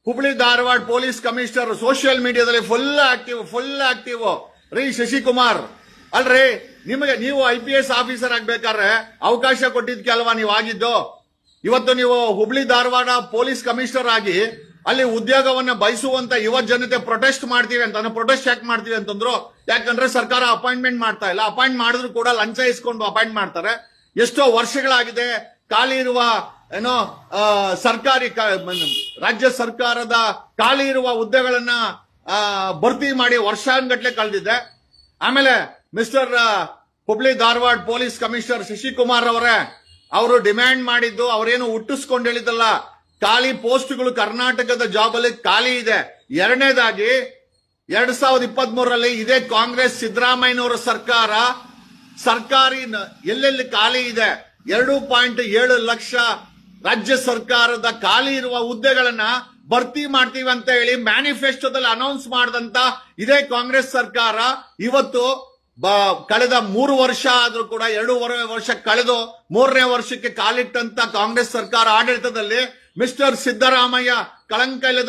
Hubli Dharwad police commissioner social ಮೀಡಿಯಾದಲ್ಲಿ full active ರೀ ಶಶಿಕುಮಾರ್. ಅಲ್ರಿ, ನೀವು IPS ಆಫೀಸರ್ ಆಗ್ಬೇಕಾದ್ರೆ ಅವಕಾಶ ಕೊಟ್ಟಿದ್ಕೆ ಅಲ್ವಾ ನೀವು ಆಗಿದ್ದು? ಇವತ್ತು ನೀವು ಹುಬ್ಳಿ ಧಾರವಾಡ ಪೊಲೀಸ್ ಕಮಿಷನರ್ ಆಗಿ ಅಲ್ಲಿ ಉದ್ಯೋಗವನ್ನ ಬಯಸುವಂತ ಯುವ ಜನತೆ ಪ್ರೊಟೆಸ್ಟ್ ಮಾಡ್ತೀವಿ ಅಂತ. ಪ್ರೊಟೆಸ್ಟ್ ಯಾಕೆ ಮಾಡ್ತೀವಿ ಅಂತಂದ್ರು, ಯಾಕಂದ್ರೆ ಸರ್ಕಾರ ಅಪಾಯಿಂಟ್ಮೆಂಟ್ ಮಾಡ್ತಾ ಇಲ್ಲ. ಅಪಾಯಿಂಟ್ ಮಾಡಿದ್ರು ಕೂಡ ಲಂಚ ಇಸ್ಕೊಂಡು ಅಪಾಯಿಂಟ್ ಮಾಡ್ತಾರೆ. ಎಷ್ಟೋ ವರ್ಷಗಳಾಗಿದೆ ಖಾಲಿ ಇರುವ ಸರ್ಕಾರಿ ರಾಜ್ಯ ಸರ್ಕಾರದ ಖಾಲಿ ಇರುವ ಹುದ್ದೆಗಳನ್ನ ಭರ್ತಿ ಮಾಡಿ ವರ್ಷಾನ್ಗಟ್ಲೆ ಕಳೆದಿದೆ. ಆಮೇಲೆ mister Hubli Dharwad police commissioner Shashikumar ಅವರು ಡಿಮ್ಯಾಂಡ್ ಮಾಡಿದ್ದು, ಅವರೇನು ಹುಟ್ಟಿಸ್ಕೊಂಡು ಹೇಳಿದಲ್ಲ, ಖಾಲಿ ಪೋಸ್ಟ್ಗಳು ಕರ್ನಾಟಕದ ಜಾಬ್ ಅಲ್ಲಿ ಖಾಲಿ ಇದೆ. ಎರಡನೇದಾಗಿ 2023ರಲ್ಲಿ ಇದೇ ಕಾಂಗ್ರೆಸ್ ಸಿದ್ದರಾಮಯ್ಯನವರ ಸರ್ಕಾರಿ ಎಲ್ಲೆಲ್ಲಿ ಖಾಲಿ ಇದೆ 2.7 ಲಕ್ಷ ರಾಜ್ಯ ಸರ್ಕಾರದ ಖಾಲಿ ಇರುವ ಹುದ್ದೆಗಳನ್ನ ಭರ್ತಿ ಮಾಡ್ತೀವಿ ಅಂತ ಹೇಳಿ ಮ್ಯಾನಿಫೆಸ್ಟೋದಲ್ಲಿ ಅನೌನ್ಸ್ ಮಾಡಿದಂತ ಇದೇ ಕಾಂಗ್ರೆಸ್ ಸರ್ಕಾರ ಇವತ್ತು ಕಳೆದ 3 ವರ್ಷ ಆದ್ರೂ ಕೂಡ 2.5 ವರ್ಷ ಕಳೆದು 3ನೇ ವರ್ಷಕ್ಕೆ ಕಾಲಿಟ್ಟಂತ ಕಾಂಗ್ರೆಸ್ ಸರ್ಕಾರ ಆಡಳಿತದಲ್ಲಿ ಮಿಸ್ಟರ್ ಸಿದ್ದರಾಮಯ್ಯ ಕಳಂಕ ಇಲ್ಲದ